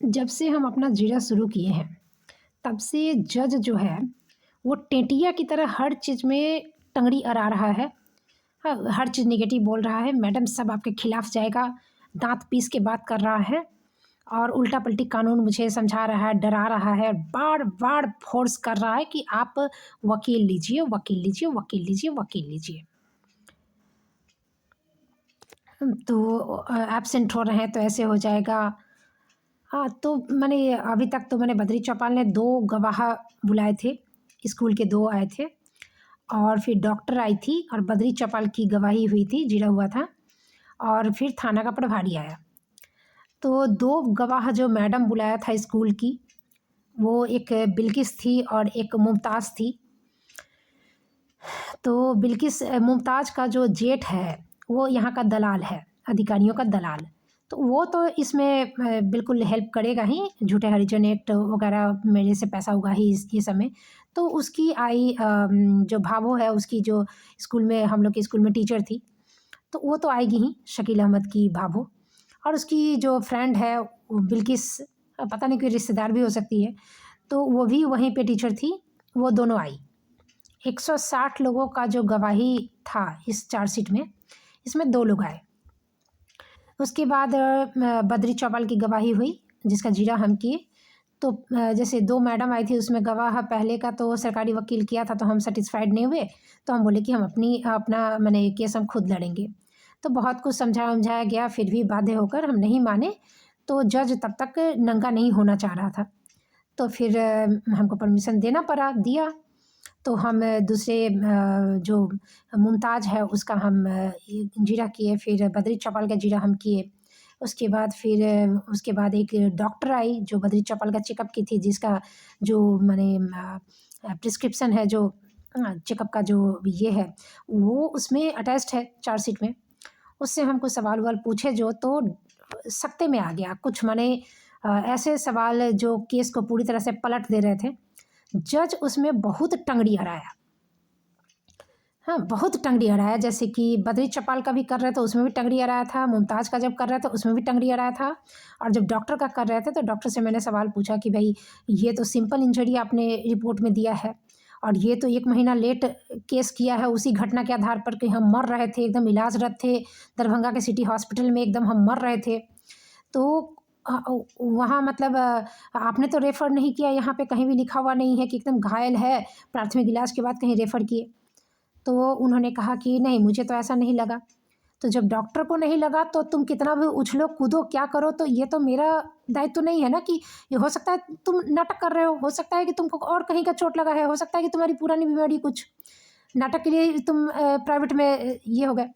जब से हम अपना जीरा शुरू किए हैं, तब से जज जो है, वो टेंटिया की तरह हर चीज़ में टंगड़ी अड़ा रहा है। हर चीज़ नेगेटिव बोल रहा है, मैडम सब आपके खिलाफ जाएगा, दाँत पीस के बात कर रहा है और उल्टा-पल्टी कानून मुझे समझा रहा है, डरा रहा है, बार-बार फ़ोर्स कर रहा है कि आप वकील लीजिए, वकील लीजिए, वकील लीजिए, वकील लीजिए। तो एब्सेंट हो रहे हैं तो ऐसे हो जाएगा। हाँ, तो मैंने अभी तक तो मैंने बद्री चौपाल ने 2 गवाह बुलाए थे, स्कूल के 2 आए थे और फिर डॉक्टर आई थी और बद्री चौपाल की गवाही हुई थी, जीरा हुआ था और फिर थाना का प्रभारी आया। तो 2 गवाह जो मैडम बुलाया था स्कूल की, वो एक बिल्किस थी और एक मुमताज़ थी। तो बिल्किस मुमताज़ का जो जेठ है, वो यहाँ का दलाल है, अधिकारियों का दलाल। तो वो तो इसमें बिल्कुल हेल्प करेगा ही, झूठे हरिजन एक्ट वगैरह मेरे से पैसा होगा ही ये सब में। तो उसकी आई जो भावो है, उसकी जो स्कूल में हम लोग के स्कूल में टीचर थी, तो वो तो आएगी ही, शकील अहमद की भावो। और उसकी जो फ्रेंड है वो बिल्किस, पता नहीं कोई रिश्तेदार भी हो सकती है, तो वो भी वहीं पे टीचर थी, वो दोनों आई। 160 लोगों का जो गवाही था इस चार्जशीट में, इसमें 2 लोग आए। उसके बाद बद्री चौपाल की गवाही हुई, जिसका जीरा हम किए। तो जैसे 2 मैडम आई थी, उसमें गवाह पहले का तो सरकारी वकील किया था, तो हम सैटिस्फाइड नहीं हुए, तो हम बोले कि हम अपना माने केस हम खुद लड़ेंगे। तो बहुत कुछ समझाया-वमझाया गया, फिर भी बाध्य होकर हम नहीं माने, तो जज तब तक नंगा नहीं होना चाह रहा था। तो फिर हमको परमिशन देना पड़ा, दिया। तो हम दूसरे जो मुमताज़ है उसका हम जीरा किए, फिर बद्री चौपाल का जीरा हम किए। उसके बाद फिर उसके बाद एक डॉक्टर आई जो बद्री चौपाल का चेकअप की थी, जिसका जो माने प्रिस्क्रिप्शन है, जो चेकअप का जो ये है, वो उसमें अटैच्ड है चार्जशीट में। उससे हमको सवाल-ववाल पूछे जो, तो सख्ते में आ गया। कुछ माने ऐसे सवाल जो केस को पूरी तरह से पलट दे रहे थे। जज उसमें बहुत टंगड़ी अड़ाया। हाँ, बहुत टंगड़ी अड़ाया, जैसे कि बद्री चौपाल का भी कर रहे थे, उसमें भी टंगड़ी अड़ाया था, मुमताज़ का जब कर रहे थे, उसमें भी टंगड़ी अड़ाया था और जब डॉक्टर का कर रहे थे, तो डॉक्टर से मैंने सवाल पूछा कि भई, ये तो सिंपल इंजरी आपने रिपोर्ट में दिया है और ये तो 1 महीना लेट केस किया है उसी घटना के आधार पर कि हम मर रहे थे, एकदम इलाजरत थे, दरभंगा के सिटी हॉस्पिटल में एकदम हम मर रहे थे। तो वहाँ मतलब आपने तो रेफ़र नहीं किया, यहाँ पे कहीं भी लिखा हुआ नहीं है कि एकदम घायल है, प्राथमिक इलाज के बाद कहीं रेफ़र किए। तो उन्होंने कहा कि नहीं, मुझे तो ऐसा नहीं लगा। तो जब डॉक्टर को नहीं लगा तो तुम कितना भी उछलो कूदो क्या करो, तो ये तो मेरा दायित्व तो नहीं है ना कि ये हो सकता है तुम नाटक कर रहे हो सकता है कि तुमको और कहीं का चोट लगा है, हो सकता है कि तुम्हारी पुरानी बीमारी कुछ नाटक के लिए तुम प्राइवेट में ये हो गए।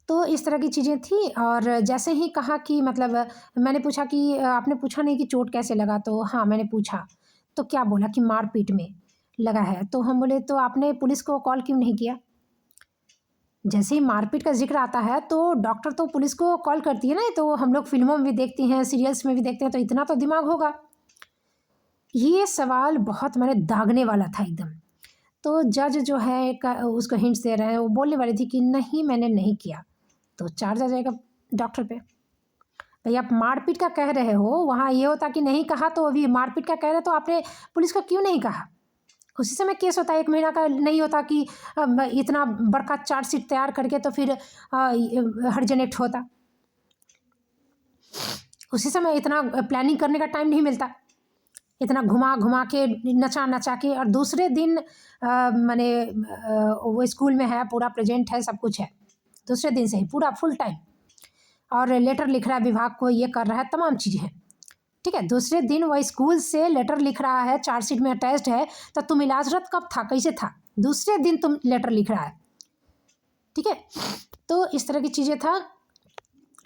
तो इस तरह की चीज़ें थी और जैसे ही कहा कि मतलब मैंने पूछा कि आपने पूछा नहीं कि चोट कैसे लगा? तो हाँ, मैंने पूछा। तो क्या बोला कि मारपीट में लगा है। तो हम बोले तो आपने पुलिस को कॉल क्यों नहीं किया? जैसे ही मारपीट का ज़िक्र आता है तो डॉक्टर तो पुलिस को कॉल करती है ना, तो हम लोग फ़िल्मों में भी देखते हैं, सीरियल्स में भी देखते हैं, तो इतना तो दिमाग होगा। ये सवाल बहुत मैंने दागने वाला था एकदम। तो जज जो है उसको हिंट्स दे रहे हैं, वो बोलने वाली थी कि नहीं मैंने नहीं किया। तो चार्ज आ जाएगा डॉक्टर पे। भई आप मारपीट का कह रहे हो, वहाँ ये होता कि नहीं कहा, तो अभी मारपीट का कह रहे हो तो आपने पुलिस को क्यों नहीं कहा? उसी समय केस होता है, 1 महीना का नहीं होता कि इतना बड़का चार्जशीट तैयार करके तो फिर हर्जन एक्ट होता। उसी समय इतना प्लानिंग करने का टाइम नहीं मिलता। इतना घुमा-घुमा के, नचा-नचा के और दूसरे दिन माने वो स्कूल में है, पूरा प्रेज़ेंट है, सब कुछ है। दूसरे दिन से ही पूरा फुल टाइम और लेटर लिख रहा है विभाग को, ये कर रहा है, तमाम चीज़ें हैं। ठीक है? दूसरे दिन वो स्कूल से लेटर लिख रहा है, चार्जशीट में अटैच्ड है, तो तुम इलाजरत कब था? कैसे था? दूसरे दिन तुम लेटर लिख रहा है। ठीक है? तो इस तरह की चीज़ें था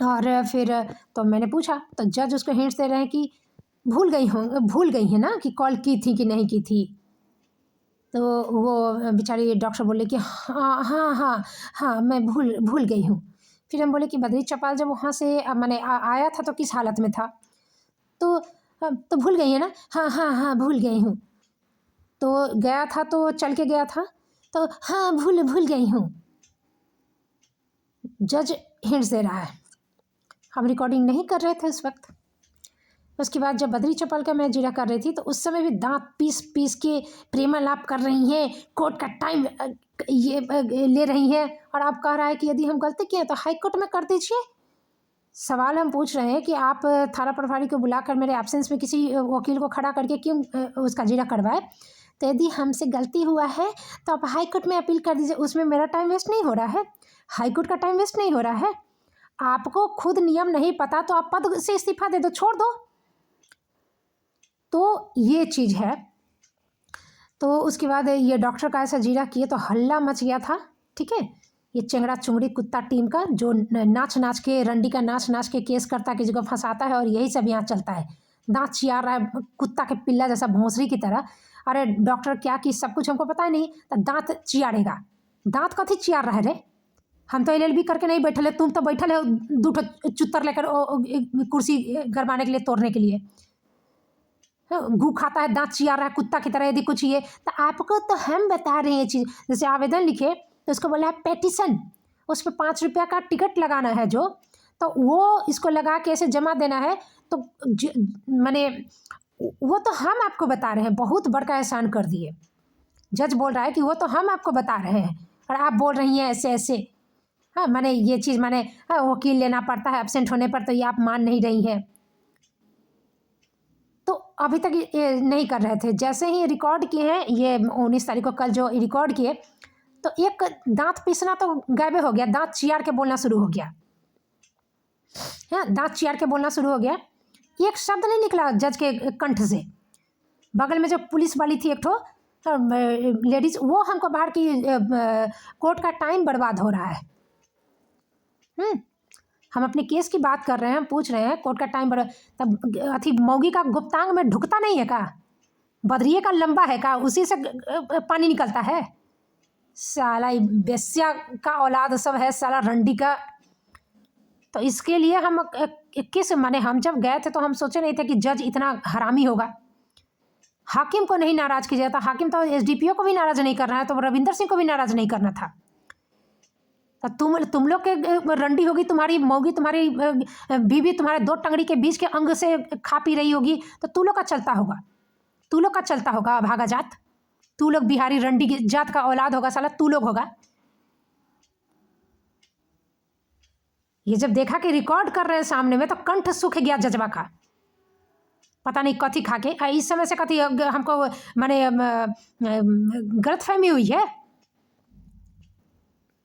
और फिर तो मैंने पूछा, तो जज उसको हिंट्स दे रहे हैं कि भूल गई हैं ना कि कॉल की थी कि नहीं की थी? तो वो बेचारी डॉक्टर बोले कि हाँ, हाँ, हाँ, हाँ, मैं भूल भूल गई हूँ। फिर हम बोले कि बद्री चौपाल जब वहाँ से माने आया था तो किस हालत में था? तो तो भूल गई है ना? हाँ, हाँ, हाँ, भूल गई हूँ। तो गया था तो चल के गया था? तो हाँ, भूल भूल गई हूँ। जज हिंट्स दे रहा है। हम रिकॉर्डिंग नहीं कर रहे थे उस वक्त। उसके बाद जब बद्री चौपाल का मैं जीरा कर रही थी तो उस समय भी दांत पीस पीस के प्रेमालाप कर रही हैं, कोर्ट का टाइम ये ले रही हैं, और आप कह रहा है कि यदि हम गलती किए तो हाई कोर्ट में कर दीजिए। सवाल हम पूछ रहे हैं कि आप थाना प्रभारी को बुलाकर मेरे एब्सेंस में किसी वकील को खड़ा करके क्यों उसका जीरा करवाए। तो यदि हमसे गलती हुआ है तो आप हाई कोर्ट में अपील कर दीजिए, उसमें मेरा टाइम वेस्ट नहीं हो रहा है, हाई कोर्ट का टाइम वेस्ट नहीं हो रहा है। आपको खुद नियम नहीं पता तो आप पद से इस्तीफा दे दो, छोड़ दो। तो ये चीज़ है। तो उसके बाद ये डॉक्टर का ऐसा जीरा किए तो हल्ला मच गया था, ठीक है। ये चंगड़ा चुंगड़ी कुत्ता टीम का जो नाच नाच के रंडी का नाच नाच के केस करता किसी को फंसाता है, और यही सब यहाँ चलता है। दांत चियार रहा है कुत्ता के पिल्ला जैसा, भोंसरी की तरह। अरे डॉक्टर क्या कि सब कुछ हमको पता ही नहीं, तो दांत चियारेगा। दांत कथी चियार रहा है रे? हम तो LLB करके नहीं बैठे है, तुम तो बैठल है दू ठो चुत्तर लेकर कुर्सी गरमाने के लिए, तोड़ने के लिए। गू खाता है, दांत चियार रहा है कुत्ता की तरह। यदि कुछ ये तो आपको तो हम बता रहे हैं चीज़। जैसे आवेदन लिखे तो उसको बोला है पेटिशन, उस पर 5 रुपया का टिकट लगाना है जो, तो वो इसको लगा के ऐसे जमा देना है। तो माने वो तो हम आपको बता रहे हैं, बहुत बड़का एहसान कर दिए। जज बोल रहा है कि वो तो हम आपको बता रहे हैं और आप बोल रही हैं ऐसे ऐसे। हाँ, माने ये चीज़ माने वकील लेना पड़ता है एब्सेंट होने पर, तो ये आप मान नहीं रही हैं। तो अभी तक ये नहीं कर रहे थे। जैसे ही रिकॉर्ड किए हैं ये 19 तारीख को, कल जो रिकॉर्ड किए, तो एक दांत पीसना तो गायब हो गया, दांत चियार के बोलना शुरू हो गया। हाँ, दांत चियार के बोलना शुरू हो गया। एक शब्द नहीं निकला जज के कंठ से। बगल में जो पुलिस वाली थी एक ठो लेडीज, वो हमको बाहर की कोर्ट का टाइम बर्बाद हो रहा है। हम अपने केस की बात कर रहे हैं, हम पूछ रहे हैं कोर्ट का टाइम बड़ा, तब अथी मौगी का गुप्तांग में ढुकता नहीं है का? बदरिए का लंबा है का? उसी से पानी निकलता है। साला बेस्या का औलाद सब है साला, रंडी का। तो इसके लिए हम किस माने, हम जब गए थे तो हम सोचे नहीं थे कि जज इतना हरामी होगा। हाकिम को नहीं नाराज किया जाता, हाकिम तो SDPO को भी नाराज नहीं करना है, तो रविंदर सिंह को भी नाराज नहीं करना था। तो तुम लोग के रंडी होगी, तुम्हारी मौगी, तुम्हारी बीवी तुम्हारे 2 टंगड़ी के बीच के अंग से खा पी रही होगी, तो तू लोग का चलता होगा, तू लोग का चलता होगा अभागा जात। तू लोग बिहारी रंडी की जात का औलाद होगा साला, तू लोग होगा। ये जब देखा कि रिकॉर्ड कर रहे हैं सामने में, तो कंठ सूख गया जजवा का। पता नहीं कथी खा के, इस समय से कथी हमको माने गलतफहमी हुई है।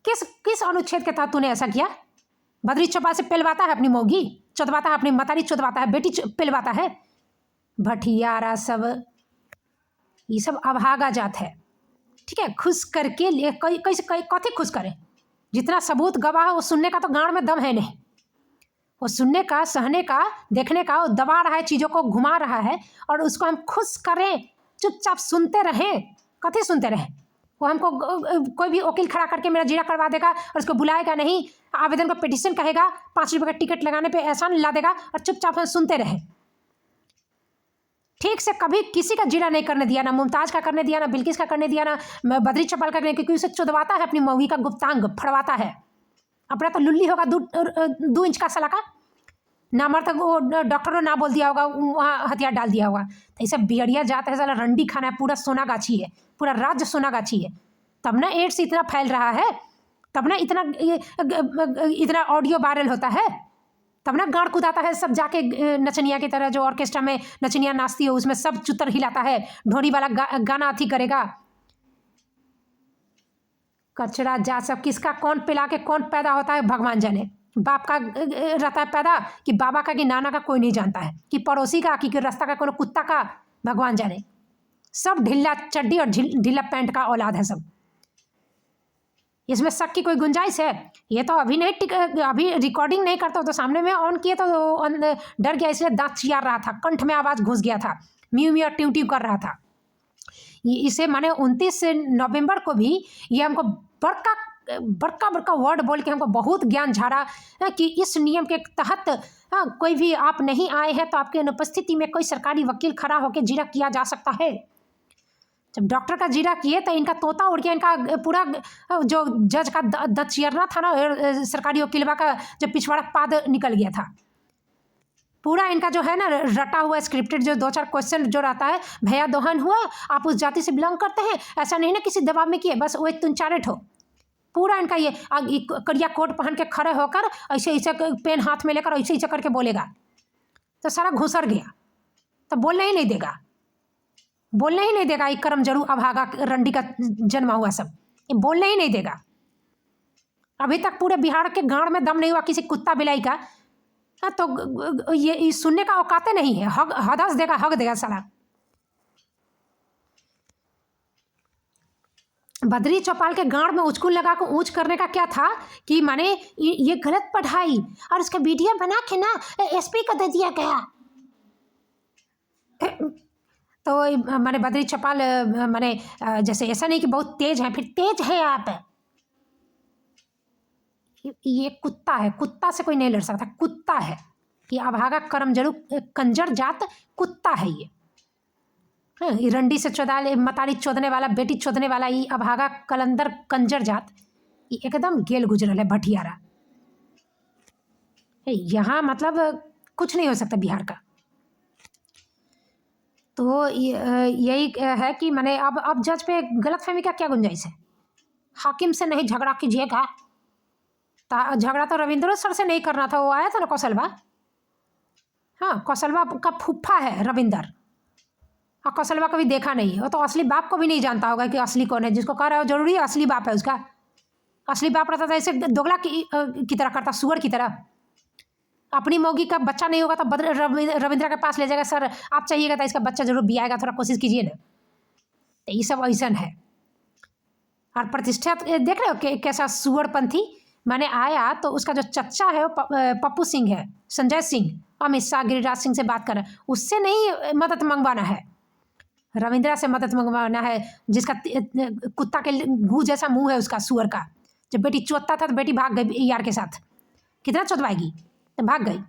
किस अनुच्छेद के तहत तूने ऐसा किया? बद्री चौपाल से पिलवाता है अपनी मौगी, चुदवाता है अपनी मतारी, चुदवाता है बेटी, पिलवाता है। भटियारा सब, ये सब अभागा जात है, ठीक है। खुश करके ले कैसे कथी खुश करें? जितना सबूत गवाह है वो सुनने का तो गांड में दम है नहीं। वो सुनने का, सहने का, देखने का, वो दबा रहा है, चीज़ों को घुमा रहा है, और उसको हम खुश करें, चुपचाप सुनते रहें। कथी सुनते रहें? वो हमको कोई भी वकील खड़ा करके मेरा जीरा करवा देगा और उसको बुलाएगा नहीं, आवेदन को पिटिशन कहेगा, 5 रुपये का टिकट लगाने पे एहसान ला देगा, और चुपचाप हम सुनते रहे। ठीक से कभी किसी का जीरा नहीं करने दिया, ना मुमताज़ का करने दिया, ना बिल्किस का करने दिया, ना बद्री चौपाल का करने, क्योंकि उसे चुदवाता है अपनी मौगी का गुप्तांग, फड़वाता है। अपना तो लुल्ली होगा 2 इंच का सला का, ना मर तक वो डॉक्टर ने ना बोल दिया होगा, वहाँ हथियार डाल दिया होगा। तो ये सब बियड़िया जात है साला, रंडी खाना है, पूरा सोनागाछी है, पूरा राज्य सोनागाछी है। तब ना एड्स इतना फैल रहा है, तब ना इतना ऑडियो वायरल होता है, तब ना गाड़ कुदाता है सब जाके नचनिया की तरह, जो ऑर्केस्ट्रा में नचनिया नाचती है उसमें सब चुतर हिलाता है, ढोरी वाला गाना अथी करेगा। कचरा जा सब, किसका कौन पिला के कौन पैदा होता है भगवान जाने। बाप का रहता है पैदा कि बाबा का कि नाना का, कोई नहीं जानता है, कि पड़ोसी का कि रास्ता का कोनो कुत्ता का, भगवान जाने। सब ढीला चड्डी और ढीला पैंट का औलाद है सब। इसमें शक की कोई गुंजाइश है? ये तो अभी नहीं, अभी रिकॉर्डिंग नहीं करता तो सामने में ऑन किए तो डर गया, इसलिए दांत चियार रहा था, कंठ में आवाज़ घुस गया था, म्यू म्यू ट्यू ट्यू कर रहा था। इसे माने 29 नवंबर को भी ये हमको बड़का वर्ड बोल के हमको बहुत ज्ञान झाड़ा कि इस नियम के तहत कोई भी आप नहीं आए हैं तो आपके अनुपस्थिति में कोई सरकारी वकील खड़ा होकर जीरा किया जा सकता है। जब डॉक्टर का जीरा किए तो इनका तोता उड़ गया, इनका पूरा जो जज का दचियरना था ना, सरकारी वकीलवा का जब पिछवाड़ा पाद निकल गया था पूरा। इनका जो है ना रटा हुआ स्क्रिप्टेड जो 2-4 क्वेश्चन जो रहता है, भैया दोहन हुआ, आप उस जाति से बिलोंग करते हैं, ऐसा नहीं ना किसी दबाव में किए, बस वो 3-4 ठो पूरा इनका ये करिया कोट पहन के खड़े होकर ऐसे ऐसे पेन हाथ में लेकर ऐसे ऐसे करके बोलेगा तो सारा घुसर गया, तो बोलने ही नहीं देगा, बोलने ही नहीं देगा। एक कर्म जरूर अभागा रंडी का जन्मा हुआ सब, ये बोलने ही नहीं देगा। अभी तक पूरे बिहार के गांड में दम नहीं हुआ किसी कुत्ता बिलाई का। हाँ, तो ये सुनने का औकाते नहीं है, हदस देगा, हक देगा साला। बद्री चौपाल के गांड में उचकुल लगा को ऊंच करने का क्या था कि माने ये गलत पढ़ाई, और उसका वीडियो बना के ना एसपी को दे दिया गया। तो माने बद्री चौपाल माने जैसे ऐसा नहीं कि बहुत तेज है, फिर तेज है आप, ये कुत्ता है, कुत्ता से कोई नहीं लड़ सकता, कुत्ता है कि अभागा कर्म जरूर कंजर जात कुत्ता है ये। ये रंडी से चौदाले मतारी चोदने वाला, बेटी चोदने वाला, ये अभागा कलंदर कंजर जात, ये एकदम गेल गुजरल है भटियारा। यहाँ मतलब कुछ नहीं हो सकता बिहार का। तो यही है कि मैंने अब जज पे गलतफहमी का क्या गुंजाइश है। हाकिम से नहीं झगड़ा कीजिएगा, झगड़ा तो रविंद्र सर से नहीं करना था, वो आया था ना कौशलवा। हाँ, कौशलवा का फूफा है रविंदर, और कौशलवा कभी देखा नहीं, वो तो असली बाप को भी नहीं जानता होगा कि असली कौन है। जिसको कह रहा है जरूरी है असली बाप है उसका, असली बाप रहता था ऐसे दोगला की तरह करता, सुअर की तरह। अपनी मौगी का बच्चा नहीं होगा तो रविंद्र के पास ले जाएगा, सर आप चाहिएगा तो इसका बच्चा जरूर भी आएगा, थोड़ा कोशिश कीजिए ना। तो ये सब ऐसा है। और प्रतिष्ठा देख रहे हो कैसा सुअरपंथी मैंने आया, तो उसका जो चच्चा है वो पप्पू सिंह है, संजय सिंह, अमित शाह, गिरिराज सिंह से बात कर रहे हैं, उससे नहीं मदद मंगवाना है, रविंद्रा से मदद मंगवाना है, जिसका कुत्ता के गू जैसा मुंह है उसका, सुअर का। जब बेटी चोतता था तो बेटी भाग गई यार के साथ, कितना चोतवाएगी, तो भाग गई।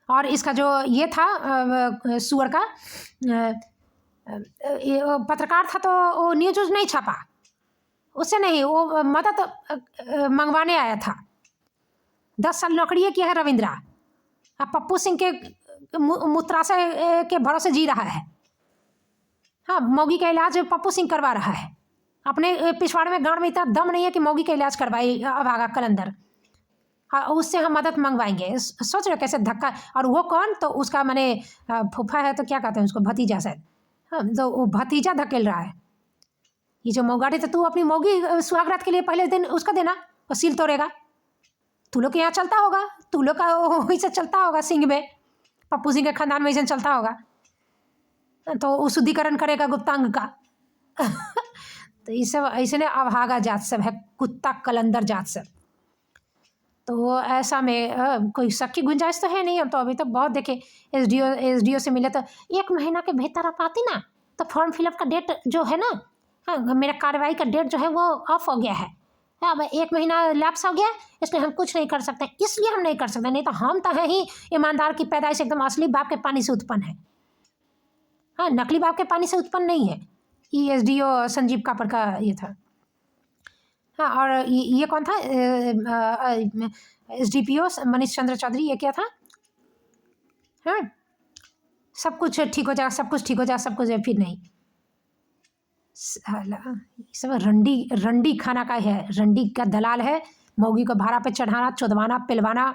और इसका जो ये था सुअर का पत्रकार था, तो वो न्यूज नहीं छापा, उससे नहीं, वो मदद मंगवाने आया था। 10 साल नौकरी किया है रविंद्रा, अब पप्पू सिंह के मूत्राशय के भरोसे जी रहा है। हाँ, मौगी का इलाज पप्पू सिंह करवा रहा है, अपने पिछवाड़े में गांड में इतना दम नहीं है कि मौगी का इलाज करवाए अभागा कलंदर। हाँ, उससे हम मदद मंगवाएंगे। सोच रहे कैसे धक्का, और वो कौन, तो उसका मैंने फूफा है, तो क्या कहते हैं उसको, भतीजा शायद। हाँ, तो वो भतीजा धकेल रहा है। ये जो मौगाड़ी, तो तू अपनी मौगी सुहागरात के लिए पहले दिन उसका देना, और सील तोड़ेगा। तू लोग के यहाँ चलता होगा, तू लोग का वहीं से चलता होगा, सिंह में, पप्पू सिंह के खानदान में ऐसा चलता होगा, तो वो शुद्धिकरण करेगा गुप्तांग का। तो ये सब ऐसे ने अभागा जात सब है, कुत्ता कलंदर जात सब। तो ऐसा में कोई शक की गुंजाइश तो है नहीं। हम तो अभी तक बहुत देखे, एसडीओ से मिले तो 1 महीना के भीतर आप आती ना, तो फॉर्म फिलअप का डेट जो है ना, हाँ, मेरा कार्रवाई का डेट जो है वो ऑफ हो गया है, अब 1 महीना लैप्स हो गया, इसलिए हम कुछ नहीं कर सकते। इसलिए हम नहीं कर सकते, नहीं तो हम तो हैं ही ईमानदार की पैदाइश, एकदम असली बाप के पानी से उत्पन्न है। हाँ, नकली बाप के पानी से उत्पन्न नहीं है। ये एसडीओ संजीव कापर का ये था। हाँ, और ये कौन था, एसडीपीओ मनीष चंद्र चौधरी, ये क्या था। हाँ, सब कुछ ठीक हो जाएगा, सब कुछ ठीक हो जाएगा, सब कुछ, फिर नहीं। सब रंडी खाना का है, रंडी का दलाल है। मौगी को भाड़ा पे चढ़ाना, चोदवाना, पिलवाना,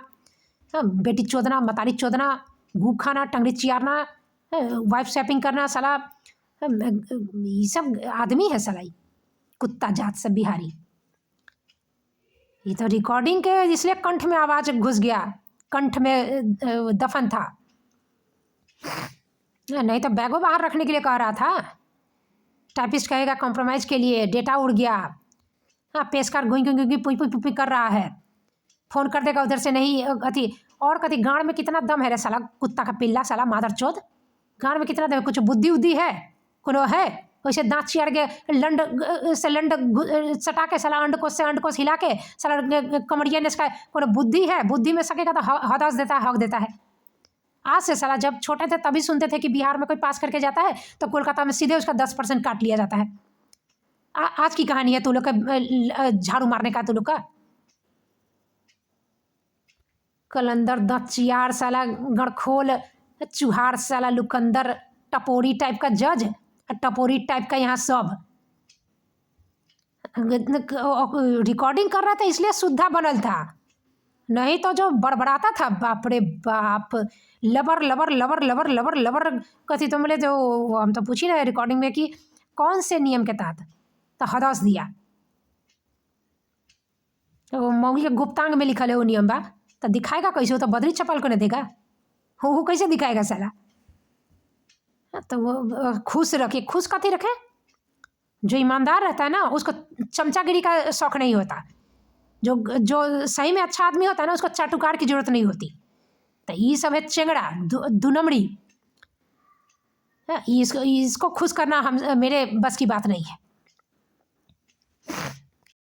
बेटी चोदना, मतारी चोदना, गू खाना, टंगड़ी चियारना, वाइफ स्वैपिंग करना, साला ये सब आदमी है साला, कुत्ता जात सब बिहारी। ये तो रिकॉर्डिंग के इसलिए कंठ में आवाज़ घुस गया, कंठ में दफन था, नहीं तो बैगो बाहर रखने के लिए कह रहा था। टाइपिस्ट कहेगा कॉम्प्रोमाइज़ के लिए, डेटा उड़ गया। हाँ, पेशकार गुई गुई गुई पुई पुई पुई कर रहा है, फ़ोन कर देगा उधर से, नहीं अति और कति गांड में कितना दम है रे साला, कुत्ता का पिल्ला साला, मादर चोद, गांड में कितना दम है, कुछ बुद्धि उद्धि है, कोनो है, वैसे दांत चियार के लंड से लंड सटा के साला अंडकोश से अंडकोश हिला के साला कमरिया ने इसका कोनो बुद्धि है, बुद्धि में सकेगा तो हदस देता है, हक देता है। आज से साला जब छोटे थे तभी सुनते थे कि बिहार में कोई पास करके जाता है तो कोलकाता में सीधे उसका 10% काट लिया जाता है। आज की कहानी है तू लोग का झाड़ू मारने का, तू लोग का कलंदर दचियार साला गड़खोल चुहार साला लुकंदर टपोरी टाइप का जज, टपोरी टाइप का यहाँ सब रिकॉर्डिंग कर रहा था इसलिए शुद्धा बनल था, नहीं तो जो बड़बड़ाता था बाप रे बाप, लबर लबर लबर लबर लबर लबर कथी तो मिले। जो हम तो पूछी रहे रिकॉर्डिंग में कि कौन से नियम के तहत, तो हदस दिया तो मौगी के गुप्तांग में लिखल है वो नियम बा, तो दिखाएगा कैसे? वो तो बदरी चपल को नहीं देगा, वो कैसे दिखाएगा साला? तो वो खुश रखे, खुश कथी रखे? जो ईमानदार रहता है ना उसको चमचागिरी का शौक नहीं होता, जो जो सही में अच्छा आदमी होता है ना उसको चाटुकार की जरूरत नहीं होती। तो ये सब है चेंगड़ा दुनमड़ी, इसको खुश करना हम मेरे बस की बात नहीं है।